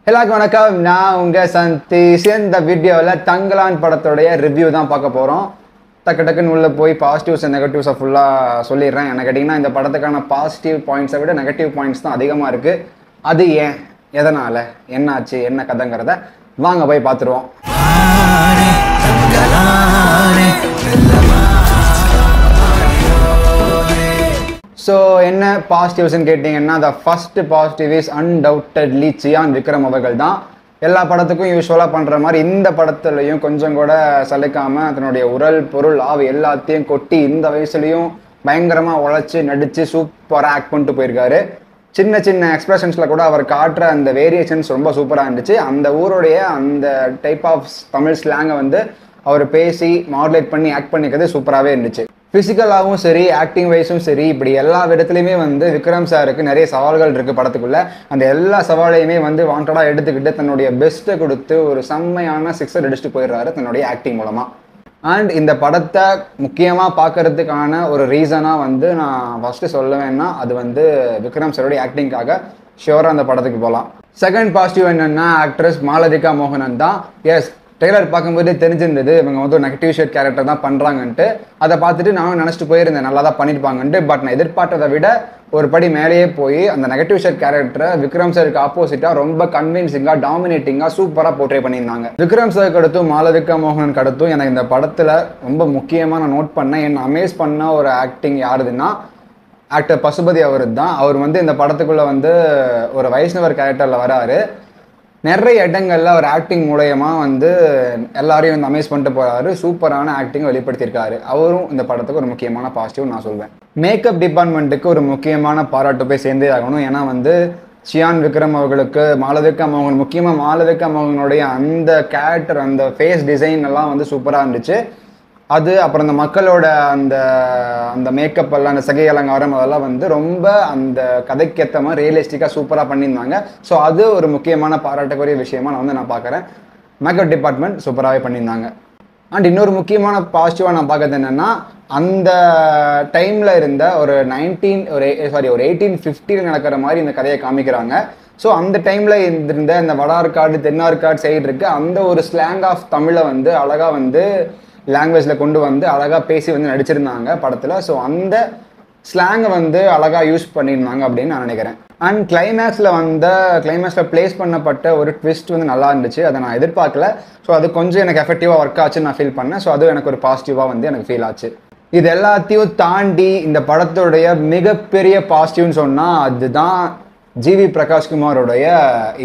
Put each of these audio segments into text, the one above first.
எல்லாருக்கும் வணக்கம். நான் உங்க சந்தீஷ். இந்த வீடியோவில் தங்கலான் படத்தோடைய ரிவ்யூ தான் பார்க்க போகிறோம். டக்குன்னு உள்ள போய் பாசிட்டிவ்ஸ் அண்ட் நெகட்டிவ்ஸை ஃபுல்லாக சொல்லிடுறேன். என்ன கேட்டிங்கன்னா, இந்த படத்துக்கான பாசிட்டிவ் பாயிண்ட்ஸை விட நெகட்டிவ் பாயிண்ட்ஸ் தான் அதிகமாக இருக்குது. அது ஏன், எதனால், என்னாச்சு, என்ன கதைங்கிறத வாங்க போய் பார்த்துருவோம். ஸோ என்ன பாசிட்டிவ்ஸ்ன்னு கேட்டிங்கன்னா, the first positive is undoubtedly Chiyaan Vikram அவர்கள் தான். எல்லா படத்துக்கும் யூஸ்வலாக பண்ணுற மாதிரி இந்த படத்துலையும் கொஞ்சம் கூட சலிக்காமல் தன்னுடைய உடல் பொருள் ஆவி எல்லாத்தையும் கொட்டி இந்த வயசுலையும் பயங்கரமாக உழைச்சி நடித்து சூப்பராக ஆக்ட் பண்ணிட்டு போயிருக்காரு. சின்ன சின்ன எக்ஸ்பிரஷன்ஸில் கூட அவர் காட்டுற அந்த வேரியேஷன்ஸ் ரொம்ப சூப்பராக இருந்துச்சு. அந்த ஊருடைய அந்த டைப் ஆஃப் தமிழ் ஸ்லாங்கை வந்து அவர் பேசி மாடுலேட் பண்ணி ஆக்ட் பண்ணிக்கிறது சூப்பராகவே இருந்துச்சு. ஃபிசிக்கலாகவும் சரி, ஆக்டிங் வைஸும் சரி, இப்படி எல்லா விதத்துலையுமே வந்து விக்ரம் சாருக்கு நிறைய சவால்கள் இருக்குது படத்துக்குள்ளே. அந்த எல்லா சவாலையுமே வந்து வாண்டடாக எடுத்துக்கிட்டு தன்னுடைய பெஸ்ட்டை கொடுத்து ஒரு செம்மையான சிக்ஸர் அடிச்சுட்டு போயிடுறாரு தன்னுடைய ஆக்டிங் மூலமாக. அண்ட் இந்த படத்தை முக்கியமாக பார்க்கறதுக்கான ஒரு ரீசனாக வந்து நான் ஃபஸ்ட்டு சொல்லுவேன்னா, அது வந்து விக்ரம் சாருடைய ஆக்டிங்காக ஷியோராக அந்த படத்துக்கு போகலாம். செகண்ட் பாசிட்டிவ் என்னென்னா, ஆக்ட்ரஸ் மாளவிகா மோகனன் தான். எஸ், ட்ரெய்லர் பார்க்கும்போதே தெரிஞ்சிருந்தது இவங்க வந்து ஒரு நெகட்டிவ் ஷேட் கேரக்டர் தான் பண்ணுறாங்கன்ட்டு. அதை பார்த்துட்டு நானும் நினச்சிட்டு போயிருந்தேன் நல்லா தான் பண்ணியிருப்பாங்கன்ட்டு. பட் நான் எதிர்பார்த்ததை விட ஒரு படி மேலேயே போய் அந்த நெகட்டிவ் ஷேட் கேரக்டரை விக்ரம் சாருக்கு ஆப்போசிட்டாக ரொம்ப கன்வின்சிங்காக, டாமினேட்டிங்காக, சூப்பராக போர்ட்ரே பண்ணியிருந்தாங்க. விக்ரம் சாருக்கு அடுத்தும் மாளவிகா மோகனனுக்கு அடுத்தும் எனக்கு இந்த படத்தில் ரொம்ப முக்கியமாக நான் நோட் பண்ணேன், என்னை அமேஸ் பண்ண ஒரு ஆக்டிங் யாருதுன்னா ஆக்டர் பசுபதி அவர் தான். அவர் வந்து இந்த படத்துக்குள்ளே வந்து ஒரு வைஷ்ணவர் கேரக்டரில் வராரு. நிறைய இடங்களில் ஒரு ஆக்டிங் மூலயமா வந்து எல்லாரையும் வந்து அமேஸ் பண்ணிட்டு போகிறாரு. சூப்பரான ஆக்டிங் வெளிப்படுத்தியிருக்காரு. அவரும் இந்த படத்துக்கு ஒரு முக்கியமான பாசிட்டிவ் நான் சொல்வேன். மேக்கப் டிபார்ட்மெண்ட்டுக்கு ஒரு முக்கியமான பாராட்டு போய் சேர்ந்தே ஆகணும். ஏன்னா வந்து சியான் விக்ரம் அவர்களுக்கு மாளவிகா மோகன், முக்கியமாக மாளவிகா மோகனுடைய அந்த கேரக்டர், அந்த ஃபேஸ் டிசைன் எல்லாம் வந்து சூப்பராக இருந்துச்சு. அது அப்புறம் அந்த மக்களோட அந்த அந்த மேக்கப் எல்லாம், அந்த சகை அலங்காரம் அதெல்லாம் வந்து ரொம்ப அந்த கதைக்கேற்ற மாதிரி ரியலிஸ்டிக்காக சூப்பராக பண்ணியிருந்தாங்க. ஸோ அது ஒரு முக்கியமான பாராட்டுக்குரிய விஷயமா நான் பார்க்குறேன். மேக்கப் டிபார்ட்மெண்ட் சூப்பராகவே பண்ணியிருந்தாங்க. அண்ட் இன்னொரு முக்கியமான பாசிட்டிவாக நான் பார்க்கறது என்னென்னா, அந்த டைமில் இருந்த ஒரு 1850 நடக்கிற மாதிரி இந்த கதையை காமிக்கிறாங்க. ஸோ அந்த டைமில் இருந்த இந்த வடார்காடு, தென்னார்காடு சைடு இருக்கு அந்த ஒரு ஸ்லாங் ஆஃப் தமிழை வந்து அழகாக வந்து லாங்குவேஜில் கொண்டு வந்து அழகாக பேசி வந்து நடிச்சிருந்தாங்க படத்தில். ஸோ அந்த ஸ்லாங்கை வந்து அழகாக யூஸ் பண்ணியிருந்தாங்க அப்படின்னு நான் நினைக்கிறேன். அண்ட் கிளைமேக்ஸில் பிளேஸ் பண்ணப்பட்ட ஒரு ட்விஸ்ட் வந்து நல்லா இருந்துச்சு. அதை நான் எதிர்பார்க்கல. ஸோ அது கொஞ்சம் எனக்கு எஃபெக்டிவாக ஒர்க் ஆச்சுன்னு நான் ஃபீல் பண்ணேன். ஸோ அது எனக்கு ஒரு பாசிட்டிவாக வந்து எனக்கு ஃபீல் ஆச்சு. இது எல்லாத்தையும் தாண்டி இந்த படத்துடைய மிகப்பெரிய பாசிட்டிவ்னு சொன்னால் அதுதான் ஜிவி பிரகாஷ்குமாரோடைய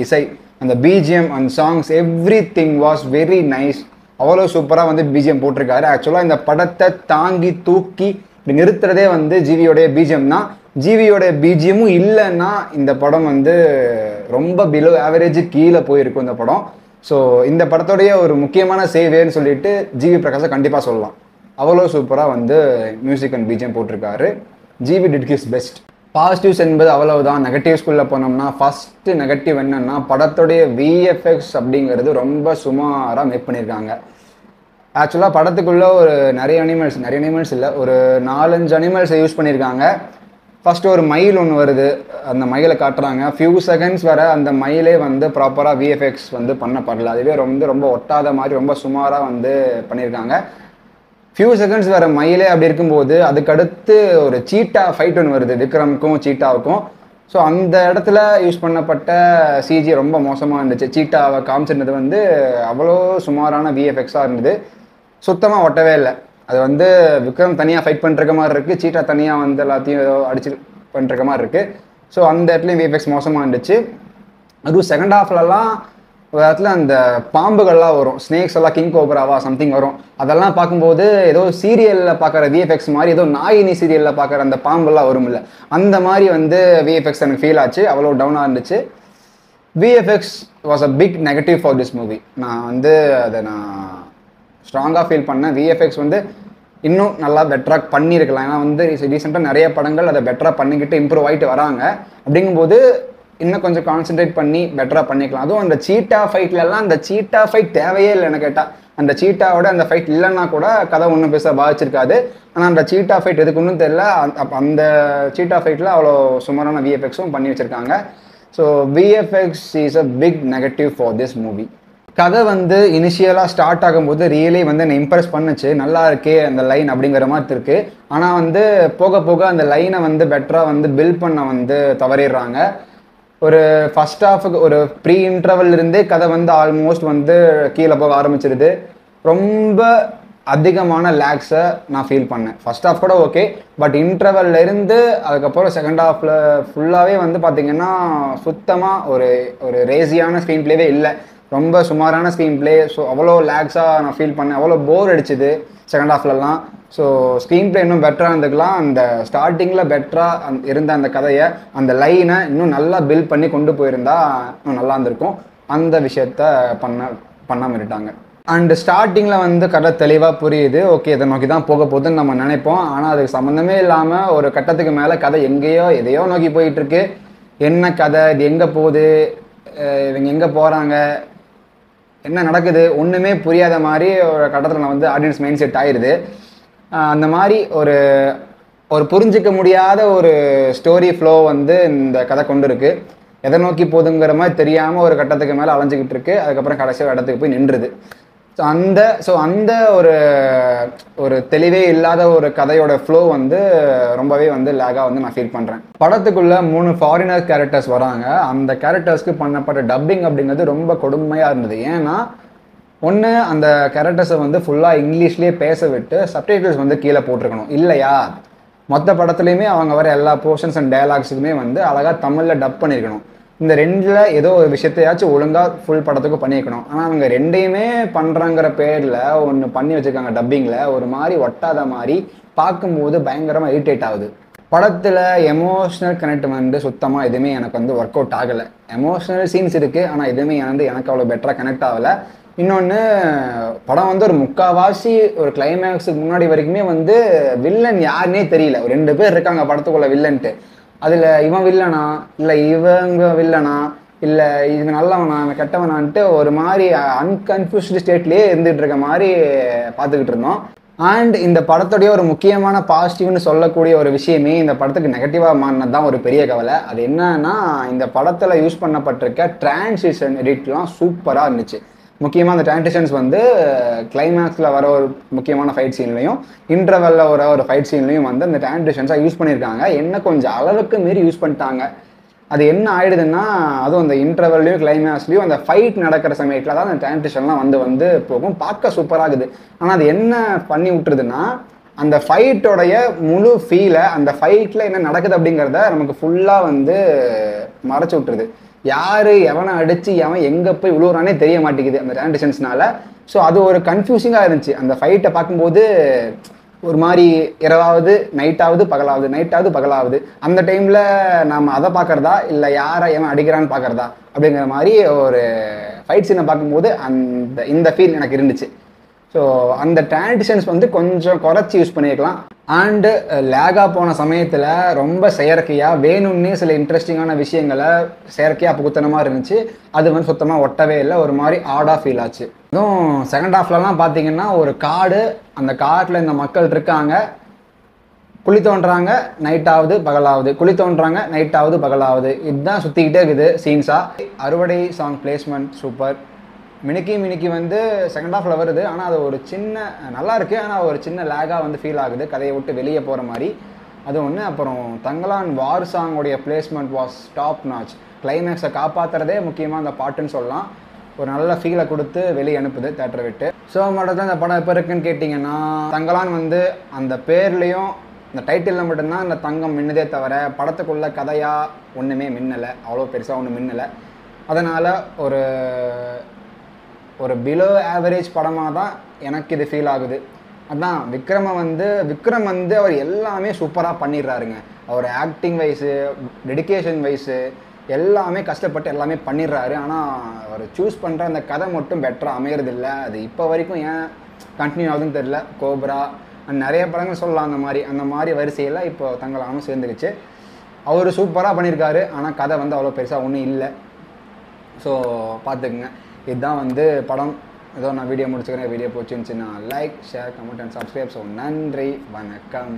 இசை. அந்த BGM and songs every thing was very nice. அவ்வளோ சூப்பராக வந்து பிஜிஎம் போட்டிருக்காரு. ஆக்சுவலாக இந்த படத்தை தாங்கி தூக்கி இப்படி நிறுத்துறதே வந்து ஜிவியோடைய பிஜிஎம் தான். ஜிவியோடைய பிஜிஎம்மும் இல்லைன்னா இந்த படம் வந்து ரொம்ப பிலோ ஆவரேஜ் கீழே போயிருக்கும் இந்த படம். ஸோ இந்த படத்தோடைய ஒரு முக்கியமான சேவேன்னு சொல்லிட்டு ஜிவி பிரகாஷை கண்டிப்பாக சொல்லலாம். அவ்வளோ சூப்பராக வந்து மியூசிக் அண்ட் பிஜிஎம் போட்டிருக்காரு. GV did his best. Positives என்பது அவ்வளவுதான். நெகட்டிவ்ஸ்குள்ளே போனோம்னா, ஃபஸ்ட்டு நெகட்டிவ் என்னென்னா, படத்துடைய விஎஃப்எக்ஸ் அப்படிங்கிறது ரொம்ப சுமாராக மேக் பண்ணியிருக்காங்க. ஆக்சுவலாக படத்துக்குள்ளே ஒரு நிறைய அனிமல்ஸ் இல்லை, ஒரு 4-5 அனிமல்ஸை யூஸ் பண்ணியிருக்காங்க. ஃபஸ்ட்டு ஒரு மயில் ஒன்று வருது, அந்த மயிலை காட்டுறாங்க. ஃபியூ செகண்ட்ஸ் வர அந்த மயிலே வந்து ப்ராப்பராக விஎஃப்எக்ஸ் வந்து பண்ணப்படல. அதுவே ரொம்ப ஒட்டாத மாதிரி ரொம்ப சுமாராக வந்து பண்ணியிருக்காங்க. ஃபியூ செகண்ட்ஸ் வர மயிலே அப்படி இருக்கும்போது அதுக்கடுத்து ஒரு சீட்டா ஃபைட் ஒன்று வருது விக்ரமுக்கும் சீட்டாவுக்கும். ஸோ அந்த இடத்துல யூஸ் பண்ணப்பட்ட சிஜி ரொம்ப மோசமாக இருந்துச்சு. சீட்டாவை காமிச்சிருந்தது வந்து அவ்வளோ சுமாரான விஎஃப்எக்ஸாக இருந்தது. சுத்தமாக ஒட்டவே இல்லை. அது வந்து விக்ரம் தனியாக ஃபைட் பண்ணிருக்க மாதிரி இருக்குது, சீட்டா தனியாக வந்து எல்லாத்தையும் ஏதோ அடிச்சு பண்ணிருக்க மாதிரி இருக்குது. ஸோ அந்த இடத்துலையும் விஎஃப்எக்ஸ் மோசமாக இருந்துச்சு. அதுவும் செகண்ட் ஹாஃப்லலாம் ஒரு இடத்துல அந்த பாம்புகள்லாம் வரும், ஸ்னேக்ஸ் எல்லாம், கிங் கோப்ராவா சம்திங் வரும். அதெல்லாம் பார்க்கும்போது ஏதோ சீரியலில் பார்க்குற விஎஃப்எக்ஸ் மாதிரி, ஏதோ நாயினி சீரியலில் பார்க்குற அந்த பாம்பெல்லாம் வரும் இல்லை, அந்த மாதிரி வந்து விஎஃப்எக்ஸ் எனக்கு ஃபீல் ஆச்சு. அவ்வளோ டவுனாக இருந்துச்சு. VFX was a big negative for this movie. நான் வந்து அதை ஸ்ட்ராங்காக ஃபீல் பண்ணேன். விஎஃப்எக்ஸ் வந்து இன்னும் நல்லா பெட்டராக பண்ணியிருக்கலாம். ஏன்னா வந்து ரீசெண்டாக நிறைய படங்கள் அதை பெட்டராக பண்ணிக்கிட்டு இம்ப்ரூவ் ஆகிட்டு வராங்க. அப்படிங்கும்போது இன்னும் கொஞ்சம் கான்சென்ட்ரேட் பண்ணி பெட்டராக பண்ணிக்கலாம். அதுவும் அந்த சீட்டா ஃபைட்லலாம் அந்த சீட்டா ஃபைட் தேவையே இல்லைன்னு கேட்டால், அந்த சீட்டாவோட அந்த ஃபைட் இல்லைன்னா கூட கதை ஒன்றும் பெருசாக பாதிச்சிருக்காது. ஆனால் அந்த சீட்டா ஃபைட் எதுக்கு ஒன்றும் தெரியல. அந்த சீட்டா ஃபைட்டில் அவ்வளோ சுமாரான விஎஃப்எக்ஸும் பண்ணி வச்சுருக்காங்க. So VFX is a big negative for this movie. கதை வந்து இனிஷியலாக ஸ்டார்ட் ஆகும்போது ரியலி வந்து என்னை இம்ப்ரெஸ் பண்ணுச்சு, நல்லா இருக்கே அந்த லைன் அப்படிங்கிற மாதிரி இருக்கு. ஆனால் வந்து போக போக அந்த லைனை வந்து பெட்டராக வந்து பில்ட் பண்ண வந்து தவறிடுறாங்க. ஒரு ஃபர்ஸ்ட் ஹாஃபுக்கு ஒரு ப்ரீ இன்டர்வல் இருந்தே கதை வந்து ஆல்மோஸ்ட் வந்து கீழே போக ஆரம்பிச்சிருது. ரொம்ப அதிகமான லேக்ஸை நான் ஃபீல் பண்ணேன். ஃபர்ஸ்ட் ஹாஃப் கூட ஓகே, பட் இன்டர்வல்ல இருந்து அதுக்கப்புறம் செகண்ட் ஹாஃப்ல ஃபுல்லாகவே வந்து பார்த்தீங்கன்னா சுத்தமாக ஒரு ஒரு ரேசியான ஸ்க்ரீன் பிளேவே இல்லை. ரொம்ப சுமாரான ஸ்க்ரீன் பிளே. ஸோ அவ்வளோ லேக்ஸாக நான் ஃபீல் பண்ணேன், அவ்வளோ போர் அடிச்சுது செகண்ட் ஹாஃப்லலாம். ஸோ ஸ்க்ரீன் பிளே இன்னும் பெட்டராக இருந்துக்கலாம். அந்த ஸ்டார்டிங்கில் பெட்டராக இருந்த அந்த கதையை, அந்த லைனை இன்னும் நல்லா பில்ட் பண்ணி கொண்டு போயிருந்தா இன்னும் நல்லா இருந்திருக்கும். அந்த விஷயத்த பண்ணாமல் இருட்டாங்க. அண்ட் ஸ்டார்டிங்கில் வந்து கதை தெளிவாக புரியுது, ஓகே இதை நோக்கி தான் போக போகுதுன்னு நம்ம நினைப்போம். ஆனால் அதுக்கு சம்மந்தமே இல்லாமல் ஒரு கட்டத்துக்கு மேலே கதை எதையோ நோக்கி போயிட்டுருக்கு. என்ன கதை, இது எங்கே போகுது, இவங்க எங்கே போகிறாங்க, என்ன நடக்குது, ஒன்றுமே புரியாத மாதிரி ஒரு கட்டத்தில் நான் வந்து ஆடியன்ஸ் மைண்ட் செட் ஆயிடுது. அந்த மாதிரி ஒரு ஒரு புரிஞ்சிக்க முடியாத ஒரு ஸ்டோரி ஃப்ளோ வந்து இந்த கதை கொண்டு இருக்கு. எதை நோக்கி போகுதுங்கிற மாதிரி தெரியாமல் ஒரு கட்டத்துக்கு மேலே அலைஞ்சிக்கிட்டு இருக்கு. அதுக்கப்புறம் கடைசி இடத்துக்கு போய் நின்றுது. ஸோ அந்த ஒரு ஒரு தெளிவே இல்லாத ஒரு கதையோட ஃப்ளோ வந்து ரொம்பவே வந்து லேகாக வந்து நான் ஃபீல் பண்ணுறேன். படத்துக்குள்ள 3 ஃபாரினர் கேரக்டர்ஸ் வராங்க. அந்த கேரக்டர்ஸ்க்கு பண்ணப்பட்ட டப்பிங் அப்படிங்கிறது ரொம்ப கொடுமையாக இருந்தது. ஏன்னா ஒன்று, அந்த கேரக்டர்ஸை வந்து ஃபுல்லாக இங்கிலீஷ்லேயே பேச விட்டு சப்டைட்டில்ஸ் வந்து கீழே போட்டிருக்கணும். இல்லையா மொத்த படத்துலையுமே அவங்க வர எல்லா போர்ஷன்ஸ் அண்ட் டயலாக்ஸுக்குமே வந்து அழகாக தமிழில் டப் பண்ணியிருக்கணும். இந்த ரெண்டில் ஏதோ ஒரு விஷயத்தையாச்சும் ஒழுங்காக ஃபுல் படத்துக்கு பண்ணியிருக்கணும். ஆனால் அவங்க ரெண்டையுமே பண்ணுறாங்கிற பேரில் ஒன்று பண்ணி வச்சுருக்காங்க டப்பிங்கில். ஒரு மாதிரி ஒட்டாத மாதிரி பார்க்கும்போது பயங்கரமாக இரிட்டேட் ஆகுது. படத்தில் எமோஷ்னல் கனெக்ட் வந்து சுத்தமாக எதுவுமே எனக்கு வந்து ஒர்க் அவுட் ஆகலை. எமோஷ்னல் சீன்ஸ் இருக்குது, ஆனால் எதுவுமே வந்து எனக்கு அவ்வளோ பெட்டராக கனெக்ட் ஆகலை. இன்னொன்று, படம் வந்து ஒரு முக்கால்வாசி ஒரு கிளைமேக்ஸுக்கு முன்னாடி வரைக்குமே வந்து வில்லன் யாருன்னே தெரியல. ஒரு 2 பேர் இருக்காங்க படத்துக்குள்ள வில்லன்ட்டு. அதில் இவன் வில்லனா இல்லை இவங்க வில்லனா இல்லை இவன் நல்லவனா இவன் கெட்டவனான்ட்டு ஒரு மாதிரி அன்கன்ஃபியூஸ்டு ஸ்டேட்லேயே இருந்துகிட்டு இருக்க மாதிரி பார்த்துக்கிட்டு இருந்தோம். அண்ட் இந்த படத்துடைய ஒரு முக்கியமான பாசிட்டிவ்னு சொல்லக்கூடிய ஒரு விஷயமே இந்த படத்துக்கு நெகட்டிவாக மாறினது தான் ஒரு பெரிய கவலை. அது என்னன்னா, இந்த படத்தில் யூஸ் பண்ணப்பட்டிருக்க டிரான்சிஷன் எடிட்லாம் சூப்பராக இருந்துச்சு. முக்கியமாக அந்த டிரான்சிஷன்ஸ் வந்து கிளைமேக்ஸில் வர ஒரு முக்கியமான ஃபைட் சீன்லையும் இன்டர்வெல்ல ஒரு ஃபைட் சீன்லையும் வந்து அந்த டிரான்சிஷன்ஸாக யூஸ் பண்ணியிருக்காங்க. என்ன கொஞ்சம் அளவுக்கு மீறி யூஸ் பண்ணிட்டாங்க. அது என்ன ஆயிடுதுன்னா, அதுவும் அந்த இன்டர்வெல்லையும் கிளைமேக்ஸ்லையும் அந்த ஃபைட் நடக்கிற சமயத்தில் தான் அந்த டிரான்சிஷன்லாம் வந்து போகும். பார்க்க சூப்பராகுது. ஆனால் அது என்ன பண்ணி விட்டுருதுன்னா, அந்த ஃபைட்டோடைய முழு ஃபீலை, அந்த ஃபைட்டில் என்ன நடக்குது அப்படிங்கிறத நமக்கு ஃபுல்லாக வந்து மறைச்சி விட்டுருது. யார் எவனை அடித்து எவன் எங்கே போய் விழுவுறானே தெரிய மாட்டேங்குது அந்த டிரான்சிஷன்ஸ்னால. ஸோ அது ஒரு கன்ஃபியூசிங்காக இருந்துச்சு. அந்த ஃபைட்டை பார்க்கும்போது ஒரு மாதிரி இரவாவது நைட்டாவது பகலாவது அந்த டைமில் நாம் அதை பார்க்குறதா இல்லை யாரை எவன் அடிக்கிறான்னு பார்க்குறதா அப்படிங்கிற மாதிரி ஒரு ஃபைட் சீனை பார்க்கும்போது இந்த ஃபீல் எனக்கு இருந்துச்சு. ஸோ அந்த டிரான்சிஷன்ஸ் வந்து கொஞ்சம் குறைச்சி யூஸ் பண்ணியிருக்கலாம். அண்டு லேகாக போன சமயத்தில் ரொம்ப செயற்கையாக வேணும்னே சில இன்ட்ரெஸ்டிங்கான விஷயங்களை செயற்கையாக புகுத்தனமாக இருந்துச்சு. அது வந்து சுத்தமாக ஒட்டவே இல்லை, ஒரு மாதிரி ஆடாக ஃபீல் ஆச்சு. அதுவும் செகண்ட் ஹாஃப்லலாம் பார்த்தீங்கன்னா ஒரு காடு, அந்த காட்டில் இந்த மக்கள் இருக்காங்க, குழி தோன்றாங்க நைட்டாவது பகலாவது, குழி தோன்றாங்க நைட்டாவது பகலாவது, இதுதான் சுற்றிக்கிட்டே இருக்குது சீன்ஸாக. அறுவடை சாங் பிளேஸ்மெண்ட் சூப்பர். மினிக்கி வந்து செகண்ட் ஹாஃபில் வருது, ஆனால் அது ஒரு சின்ன நல்லா இருக்குது, ஆனால் ஒரு சின்ன லேகாக வந்து ஃபீல் ஆகுது கதையை விட்டு வெளியே போகிற மாதிரி. அது ஒன்று. அப்புறம் தங்கலான் வார் சாங்கோடைய பிளேஸ்மெண்ட் வாஸ் டாப் நாச். கிளைமேக்ஸை காப்பாற்றுறதே முக்கியமாக அந்த பாட்டுன்னு சொல்லலாம். ஒரு நல்ல ஃபீலை கொடுத்து வெளியே அனுப்புது தேட்டரை விட்டு. ஸோ மட்டும் இந்த படம் எப்போ இருக்குன்னு கேட்டிங்கன்னா, தங்கலான் வந்து அந்த பேர்லேயும் இந்த டைட்டிலில் மட்டும்தான் இந்த தங்கம் மின்னதே தவிர படத்துக்குள்ள கதையாக ஒன்றுமே மின்னலை, அவ்வளோ பெருசாக ஒன்றும் மின்னலை. அதனால் ஒரு பிலோ ஆவரேஜ் படமாக தான் எனக்கு இது ஃபீல் ஆகுது. அதான் விக்ரம் வந்து அவர் எல்லாமே சூப்பராக பண்ணிடுறாருங்க. அவர் ஆக்டிங் வைஸு, டெடிக்கேஷன் வைஸு எல்லாமே கஷ்டப்பட்டு எல்லாமே பண்ணிடுறாரு. ஆனால் அவர் சூஸ் பண்ணுற அந்த கதை மட்டும் பெட்டராக அமையறதில்லை. அது இப்போ வரைக்கும் ஏன் கண்டினியூ ஆகுதுன்னு தெரில. கோப்ரா நிறைய படங்கள் சொல்லலாம் அந்த மாதிரி வரிசையில் இப்போ தங்கலானும் சேர்ந்துருச்சு. அவர் சூப்பராக பண்ணியிருக்காரு, ஆனால் கதை வந்து அவ்வளோ பெருசாக ஒன்றும் இல்லை. ஸோ பார்த்துக்குங்க. இதுதான் வந்து படம். ஏதோ நான் வீடியோ முடிச்சுக்கிறேன். வீடியோ பிடிச்சிருந்துச்சுன்னா like, share, comment and subscribe. So நன்றி, வணக்கம்.